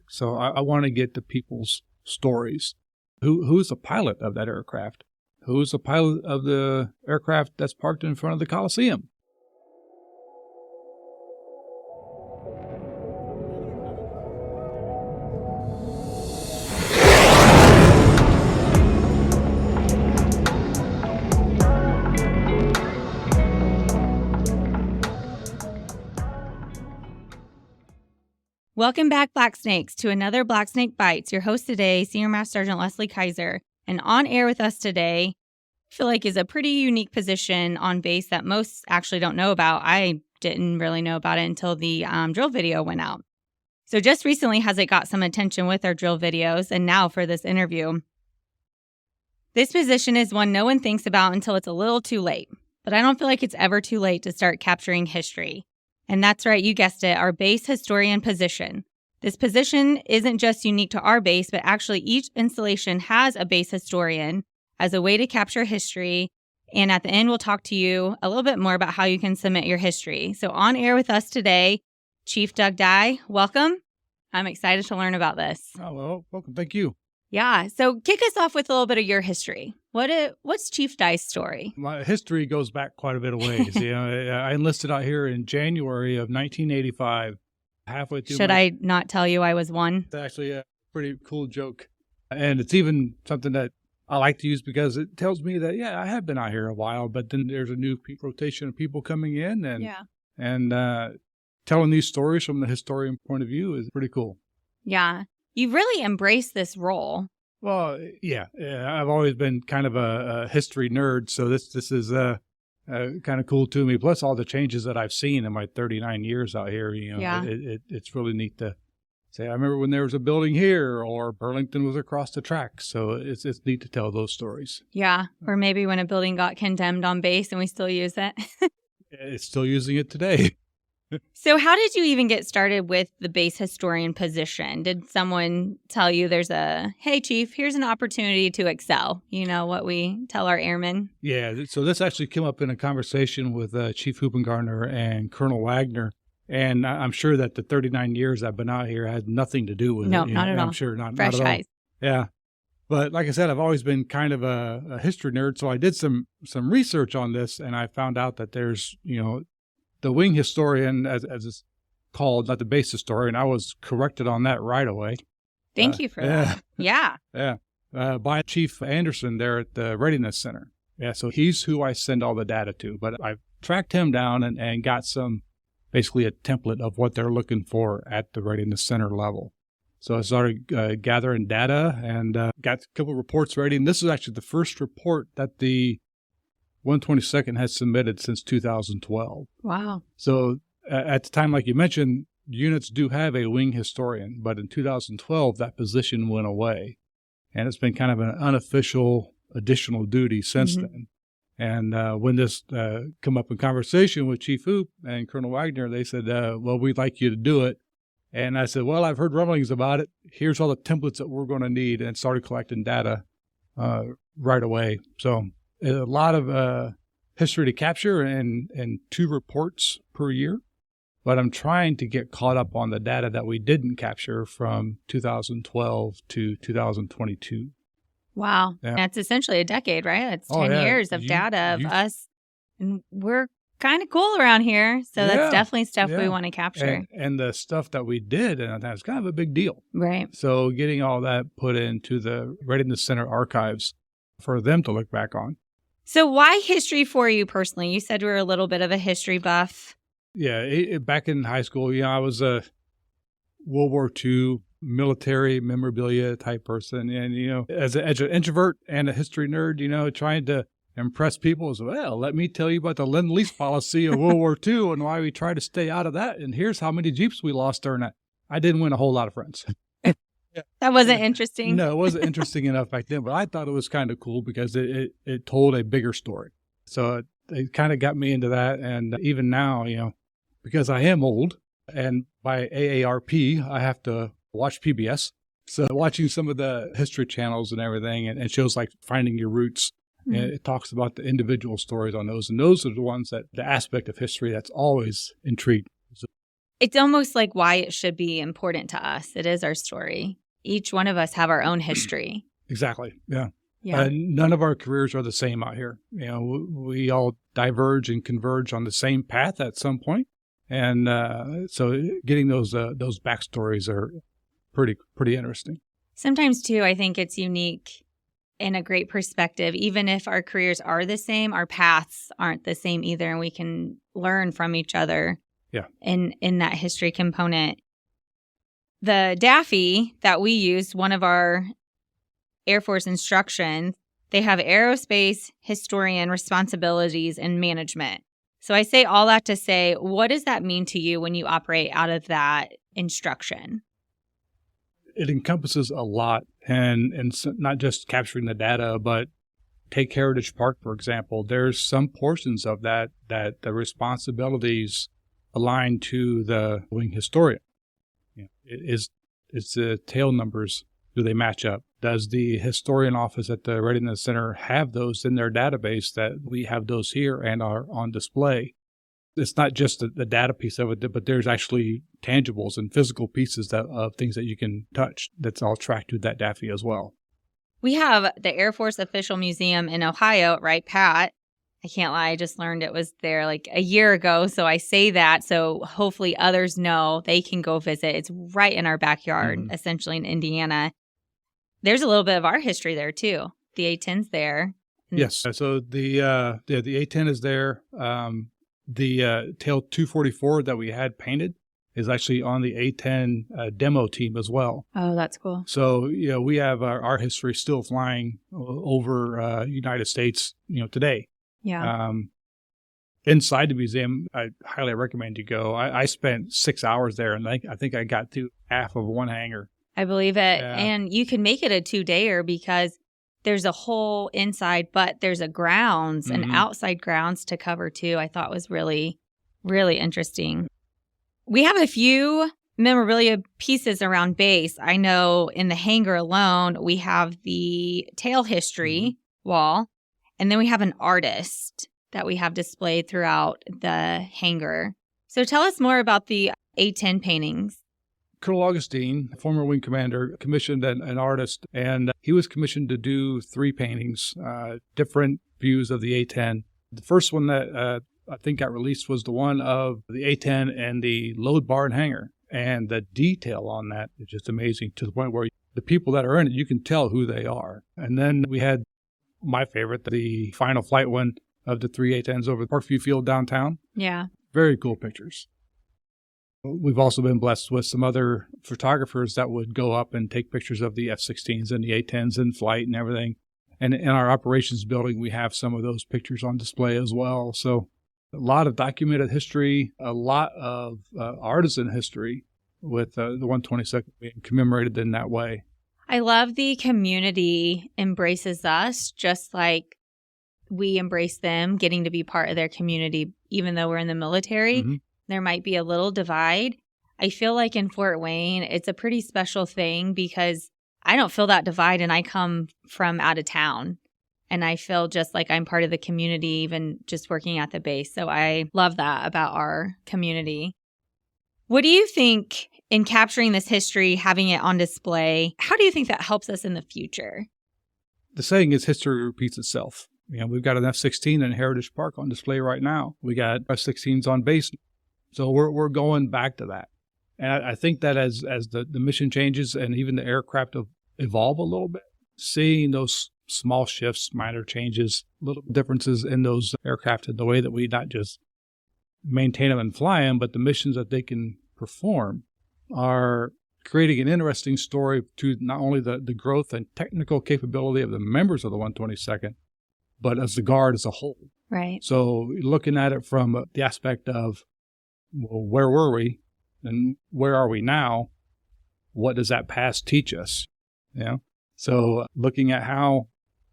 So I want to get to people's stories. Who's the pilot of that aircraft? Who's the pilot of the aircraft that's parked in front of the Coliseum? Welcome back, Blacksnakes, to another Blacksnake Bytes. Your host today, Senior Master Sergeant Leslie Kaiser. And on air with us today, I feel like is a pretty unique position on base that most actually don't know about. I didn't really know about it until the drill video went out. So just recently has it got some attention with our drill videos, and now for this interview. This position is one no one thinks about until it's a little too late. But I don't feel like it's ever too late to start capturing history. And that's right, you guessed it, our base historian position. This position isn't just unique to our base, but actually each installation has a base historian as a way to capture history. And at the end, we'll talk to you a little bit more about how you can submit your history. So on air with us today, Chief Doug Dye, welcome. I'm excited to learn about this. Oh, well, welcome. Thank you. Yeah, so kick us off with a little bit of your history. What's Chief Dye's story? My history goes back quite a bit of ways. I enlisted out here in January of 1985. Halfway through. Should I not tell you I was one? It's actually a pretty cool joke. And it's even something that I like to use because it tells me that, yeah, I have been out here a while, but then there's a new rotation of people coming in and telling these stories from the historian point of view is pretty cool. Yeah. You've really embraced this role. Well, yeah. I've always been kind of a history nerd, so this is kind of cool to me. Plus all the changes that I've seen in my 39 years out here, it's really neat to say, I remember when there was a building here or Burlington was across the track. So it's neat to tell those stories. Yeah. Or maybe when a building got condemned on base and we still use it. It's still using it today. So how did you even get started with the base historian position? Did someone tell you hey, Chief, here's an opportunity to excel? You know what we tell our airmen? Yeah. So this actually came up in a conversation with Chief Huppengartner and Colonel Wagner. And I'm sure that the 39 years I've been out here had nothing to do with it. No, not at all. I'm sure not. Fresh not at all. eyes. Yeah. But like I said, I've always been kind of a history nerd. So I did some research on this, and I found out that there's, the wing historian, as it's called, not the base historian. I was corrected on that right away. Thank you for that. Yeah. Yeah. By Chief Anderson there at the Readiness Center. Yeah, so he's who I send all the data to. But I've tracked him down and got basically a template of what they're looking for at the Readiness Center level. So I started gathering data and got a couple of reports ready. And this is actually the first report that the 122nd has submitted since 2012. Wow. So at the time, like you mentioned, units do have a wing historian, but in 2012, that position went away. And it's been kind of an unofficial additional duty since then. And when this come up in conversation with Chief Hoop and Colonel Wagner, they said, well, we'd like you to do it. And I said, well, I've heard rumblings about it. Here's all the templates that we're going to need, and started collecting data right away. So a lot of history to capture and 2 reports per year. But I'm trying to get caught up on the data that we didn't capture from 2012 to 2022. Wow. Yeah. That's essentially a decade, right? That's 10 years of data of us. And we're kind of cool around here. So that's definitely stuff we want to capture. And the stuff that we did, and that's kind of a big deal. Right. So getting all that put into the Readiness Center archives for them to look back on. So why history for you personally? You said you were a little bit of a history buff. Yeah, back in high school, I was a World War II military memorabilia type person. And, as an introvert and a history nerd, trying to impress people as well. Let me tell you about the Lend-Lease policy of World War II and why we try to stay out of that. And here's how many Jeeps we lost during that. I didn't win a whole lot of friends. That wasn't interesting. No, it wasn't interesting enough back then, but I thought it was kind of cool because it told a bigger story. So it kind of got me into that. And even now, because I am old and by AARP, I have to watch PBS. So watching some of the history channels and everything and shows like Finding Your Roots, and it talks about the individual stories on those. And those are the ones that the aspect of history that's always intrigued. So It's almost like why it should be important to us. It is our story. Each one of us have our own history. Exactly. Yeah. Yeah. None of our careers are the same out here. We all diverge and converge on the same path at some point. And so getting those backstories are pretty interesting. Sometimes, too, I think it's unique and a great perspective. Even if our careers are the same, our paths aren't the same either, and we can learn from each other. Yeah. In that history component. The Daffy that we used, one of our Air Force instructions, they have aerospace historian responsibilities and management. So I say all that to say, what does that mean to you when you operate out of that instruction? It encompasses a lot, and not just capturing the data, but take Heritage Park, for example. There's some portions of that the responsibilities align to the wing historian. It's the tail numbers. Do they match up? Does the historian office at the Readiness Center have those in their database that we have those here and are on display? It's not just the data piece of it, but there's actually tangibles and physical pieces of things that you can touch that's all tracked to that Daffy as well. We have the Air Force Official Museum in Ohio, right, Pat? I can't lie, I just learned it was there like a year ago, so I say that so hopefully others know they can go visit. It's right in our backyard, essentially in Indiana. There's a little bit of our history there, too. The A-10's there. Yes, so the A-10 is there. The tail 244 that we had painted is actually on the A-10 demo team as well. Oh, that's cool. So, we have our history still flying over United States, today. Yeah. Inside the museum, I highly recommend you go. I spent 6 hours there, and I think I got to half of one hangar. I believe it. Yeah. And you can make it a 2-dayer because there's a whole inside, but there's a grounds and outside grounds to cover too. I thought was really, really interesting. We have a few memorabilia pieces around base. I know in the hangar alone, we have the tail history wall, and then we have an artist that we have displayed throughout the hangar. So tell us more about the A-10 paintings. Colonel Augustine, former wing commander, commissioned an artist, and he was commissioned to do 3 paintings, different views of the A-10. The first one that I think got released was the one of the A-10 and the load bar and hangar. And the detail on that is just amazing, to the point where the people that are in it, you can tell who they are. And then we had my favorite, the final flight one of the 3 A-10s over Parkview Field downtown. Yeah. Very cool pictures. We've also been blessed with some other photographers that would go up and take pictures of the F-16s and the A-10s in flight and everything. And in our operations building, we have some of those pictures on display as well. So a lot of documented history, a lot of artisan history with the 122nd being commemorated in that way. I love the community embraces us just like we embrace them, getting to be part of their community, even though we're in the military. There might be a little divide. I feel like in Fort Wayne, it's a pretty special thing because I don't feel that divide, and I come from out of town. And I feel just like I'm part of the community, even just working at the base. So I love that about our community. What do you think in capturing this history, having it on display, how do you think that helps us in the future? The saying is history repeats itself. We've got an F-16 in Heritage Park on display right now. We got F-16s on base. So we're going back to that. And I think that as the mission changes and even the aircraft evolve a little bit, seeing those small shifts, minor changes, little differences in those aircraft and the way that we not just maintain them and fly them, but the missions that they can perform are creating an interesting story to not only the growth and technical capability of the members of the 122nd, but as the Guard as a whole. Right. So looking at it from the aspect of, well, where were we and where are we now? What does that past teach us? So looking at how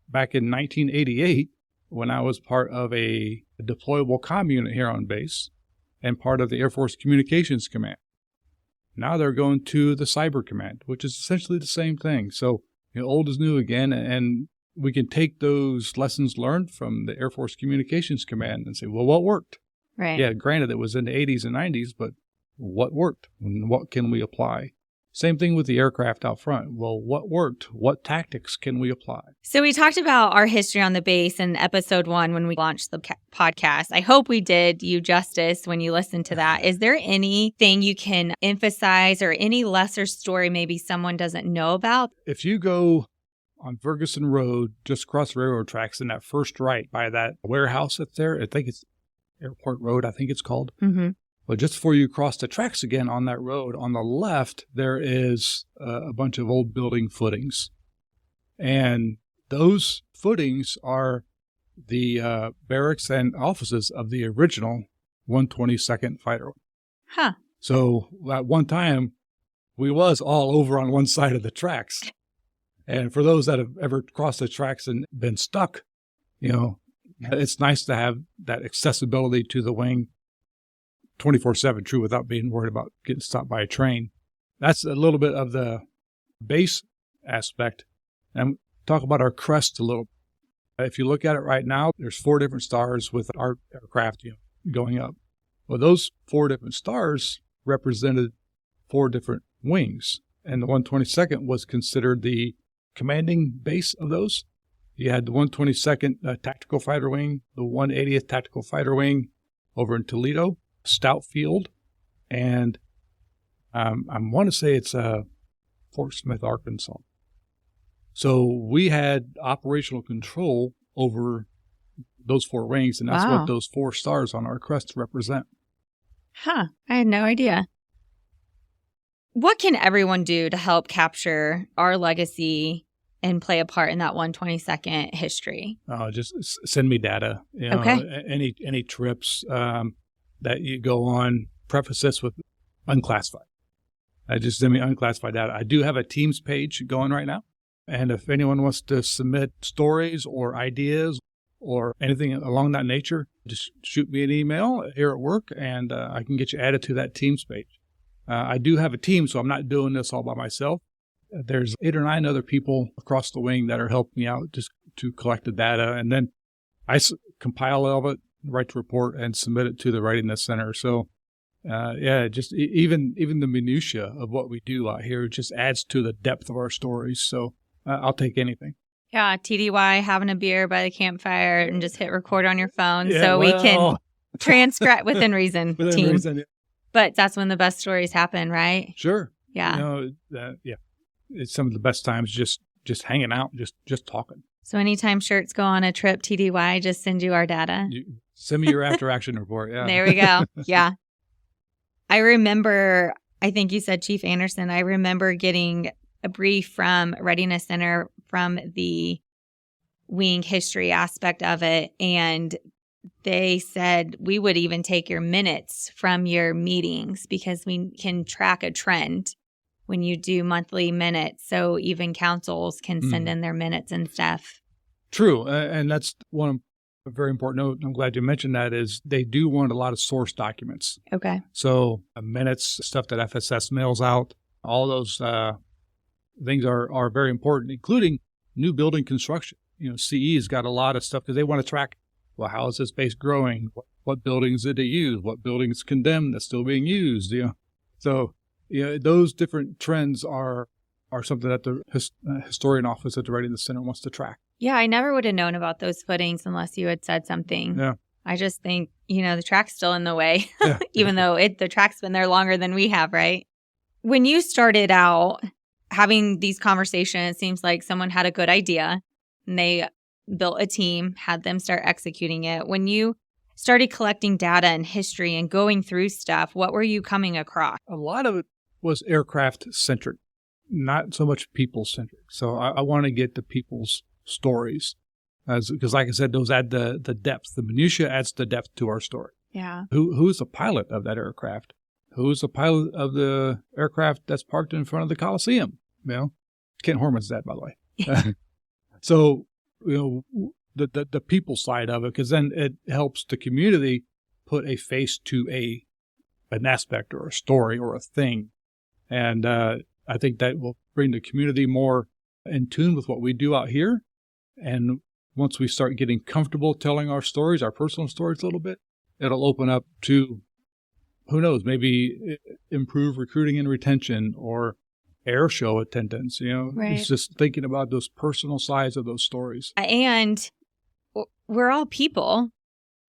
back in 1988, when I was part of a deployable comm unit here on base and part of the Air Force Communications Command, now they're going to the Cyber Command, which is essentially the same thing. So old is new again, and we can take those lessons learned from the Air Force Communications Command and say, well, what worked? Right. Yeah, granted, it was in the 80s and 90s, but what worked and what can we apply? Same thing with the aircraft out front. Well, what worked? What tactics can we apply? So we talked about our history on the base in episode 1 when we launched the podcast. I hope we did you justice when you listened to that. Is there anything you can emphasize or any lesser story maybe someone doesn't know about? If you go on Ferguson Road, just across the railroad tracks in that first right by that warehouse that's there, I think it's Airport Road, I think it's called. Mm-hmm. But just before you cross the tracks again on that road, on the left, there is a bunch of old building footings. And those footings are the barracks and offices of the original 122nd Fighter. Huh. So at one time, we was all over on one side of the tracks. And for those that have ever crossed the tracks and been stuck, it's nice to have that accessibility to the wing 24/7, true, without being worried about getting stopped by a train. That's a little bit of the base aspect. And talk about our crest a little. If you look at it right now, there's 4 different stars with our aircraft going up. Well, those 4 different stars represented 4 different wings. And the 122nd was considered the commanding base of those. You had the 122nd Tactical Fighter Wing, the 180th Tactical Fighter Wing over in Toledo, Stout Field, and I want to say it's Fort Smith, Arkansas. So we had operational control over those 4 wings, and that's what those 4 stars on our crest represent. Huh. I had no idea. What can everyone do to help capture our legacy and play a part in that 122nd history? Just send me data. Okay. Any trips that you go on, preface this with unclassified. Just send me unclassified data. I do have a Teams page going right now. And if anyone wants to submit stories or ideas or anything along that nature, just shoot me an email here at work and I can get you added to that Teams page. I do have a team, so I'm not doing this all by myself. There's 8 or 9 other people across the wing that are helping me out just to collect the data. And then I compile all of it, write the report, and submit it to the Readiness Center. So, just even the minutia of what we do out here just adds to the depth of our stories. So I'll take anything. Yeah, TDY, having a beer by the campfire and just hit record on your phone we can transcribe within reason, team. Reason, yeah. But that's when the best stories happen, right? Sure. Yeah. It's some of the best times just hanging out, just talking. So anytime shirts go on a trip, TDY, just send you our data. Send me your after action report. Yeah. There we go. Yeah. I remember, I think you said Chief Anderson, I remember getting a brief from Readiness Center from the wing history aspect of it. And they said we would even take your minutes from your meetings because we can track a trend when you do monthly minutes. So even councils can send in their minutes and stuff. True. And that's one very important note. I'm glad you mentioned that is they do want a lot of source documents. Okay. So minutes, stuff that FSS mails out, all those things are very important, including new building construction. CE's got a lot of stuff because they want to track, well, how is this base growing? What buildings did it use? What buildings condemned that's still being used? So those different trends are something that the historian office at the Readiness Center wants to track. Yeah, I never would have known about those footings unless you had said something. Yeah. I just think, the track's still in the way, even though the track's been there longer than we have, right? When you started out having these conversations, it seems like someone had a good idea and they built a team, had them start executing it. When you started collecting data and history and going through stuff, what were you coming across? A lot of it was aircraft-centric, not so much people-centric. So I want to get to people's stories because, like I said, those add the depth. The minutia adds the depth to our story. Yeah. Who's the pilot of that aircraft? Who's the pilot of the aircraft that's parked in front of the Coliseum? Kent Horman's that, by the way. So, the people side of it, because then it helps the community put a face to an aspect or a story or a thing. And I think that will bring the community more in tune with what we do out here. And once we start getting comfortable telling our stories, our personal stories a little bit, it'll open up to who knows, maybe improve recruiting and retention or air show attendance. Right. It's just thinking about those personal sides of those stories. And we're all people.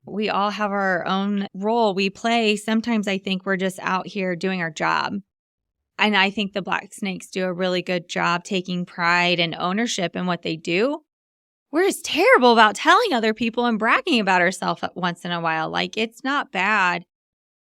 We all have our own role we play. Sometimes I think we're just out here doing our job. And I think the Blacksnakes do a really good job taking pride and ownership in what they do. We're just terrible about telling other people and bragging about ourselves once in a while. Like, it's not bad.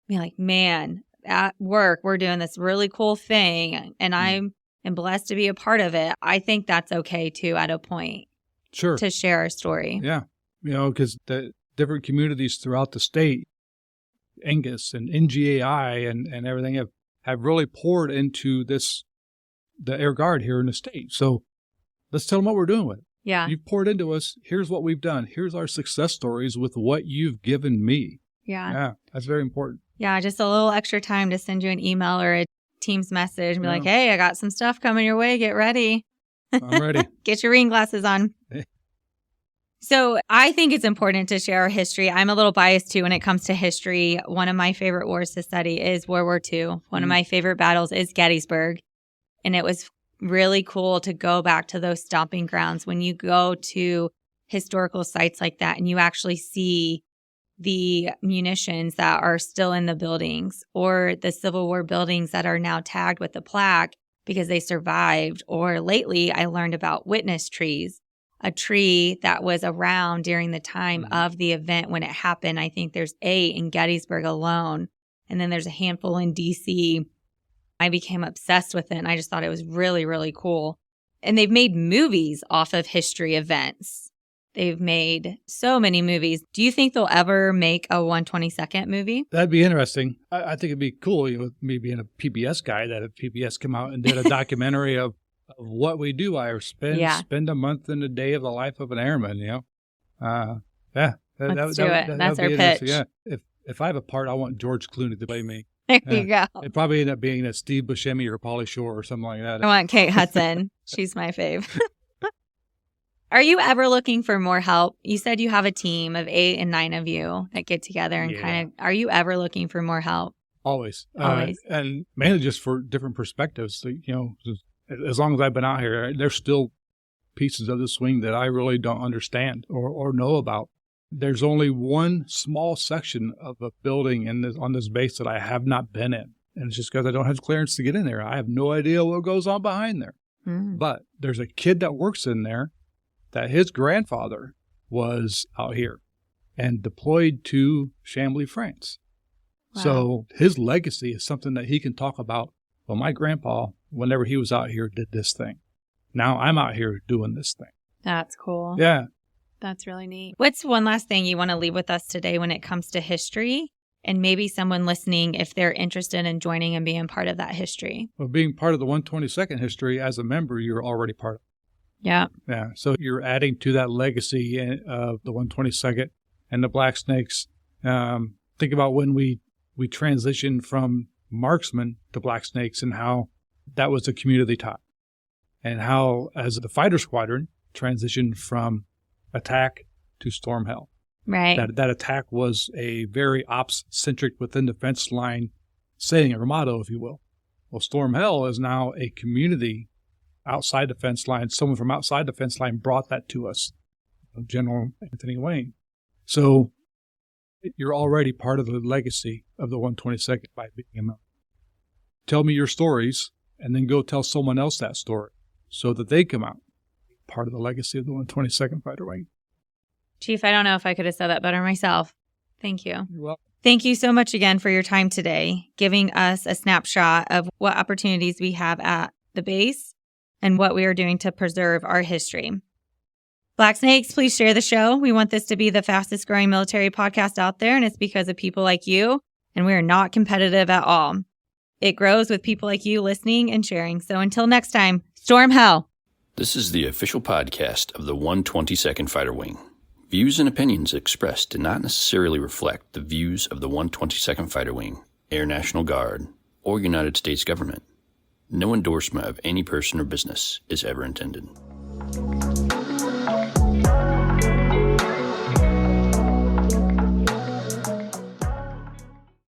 Be like, man, at work, we're doing this really cool thing, and I'm blessed to be a part of it. I think that's okay, too, at a point. Sure. To share our story. Yeah. Because the different communities throughout the state, Angus and NGAI and everything have really poured into the Air Guard here in the state. So let's tell them what we're doing with it. Yeah. You've poured into us. Here's what we've done. Here's our success stories with what you've given me. Yeah. Yeah. That's very important. Yeah. Just a little extra time to send you an email or a Teams message and be like, hey, I got some stuff coming your way. Get ready. I'm ready. Get your reading glasses on. So I think it's important to share our history. I'm a little biased too when it comes to history. One of my favorite wars to study is World War II. One of my favorite battles is Gettysburg. And it was really cool to go back to those stomping grounds when you go to historical sites like that and you actually see the munitions that are still in the buildings or the Civil War buildings that are now tagged with the plaque because they survived. Or lately, I learned about witness trees, a tree that was around during the time of the event when it happened. I think there's 8 in Gettysburg alone, and then there's a handful in D.C. I became obsessed with it, and I just thought it was really, really cool. And they've made movies off of history events. They've made so many movies. Do you think they'll ever make a 1/22 movie? That'd be interesting. I think it'd be cool, with me being a PBS guy, that if PBS come out and did a documentary of what we do, spend a month in the day of the life of an airman, Let's do it. That's our pitch. Yeah. If I have a part, I want George Clooney to play me. There you go. It'd probably end up being a Steve Buscemi or Pauly Shore or something like that. I want Kate Hudson. She's my fave. Are you ever looking for more help? You said you have a team of 8 and 9 of you that get together and are you ever looking for more help? Always. Always. And mainly just for different perspectives. So, as long as I've been out here, there's still pieces of the swing that I really don't understand or know about. There's only one small section of a building on this base that I have not been in. And it's just because I don't have clearance to get in there. I have no idea what goes on behind there. But there's a kid that works in there that his grandfather was out here and deployed to Chambly, France. Wow. So his legacy is something that he can talk about. Well, my grandpa, whenever he was out here, did this thing. Now I'm out here doing this thing. That's cool. Yeah. That's really neat. What's one last thing you want to leave with us today when it comes to history? And maybe someone listening, if they're interested in joining and being part of that history. Well, being part of the 122nd history as a member, you're already part of it. Yeah. Yeah. So you're adding to that legacy of the 122nd and the Blacksnakes. Think about when we transitioned from marksmen to Blacksnakes and how that was a community tie. And how, as the fighter squadron, transitioned from attack to storm hell. Right. That attack was a very ops-centric within the fence line saying, or motto, if you will. Well, storm hell is now a community outside the fence line. Someone from outside the fence line brought that to us, General Anthony Wayne. So you're already part of the legacy of the 122nd by being a member. Tell me your stories, and then go tell someone else that story so that they come out part of the legacy of the 122nd Fighter Wing. Chief, I don't know if I could have said that better myself. Thank you. You're welcome. Thank you so much again for your time today, giving us a snapshot of what opportunities we have at the base and what we are doing to preserve our history. Blacksnakes, please share the show. We want this to be the fastest growing military podcast out there, and it's because of people like you, and we are not competitive at all. It grows with people like you listening and sharing. So until next time, storm hell. This is the official podcast of the 122nd Fighter Wing. Views and opinions expressed do not necessarily reflect the views of the 122nd Fighter Wing, Air National Guard, or United States government. No endorsement of any person or business is ever intended.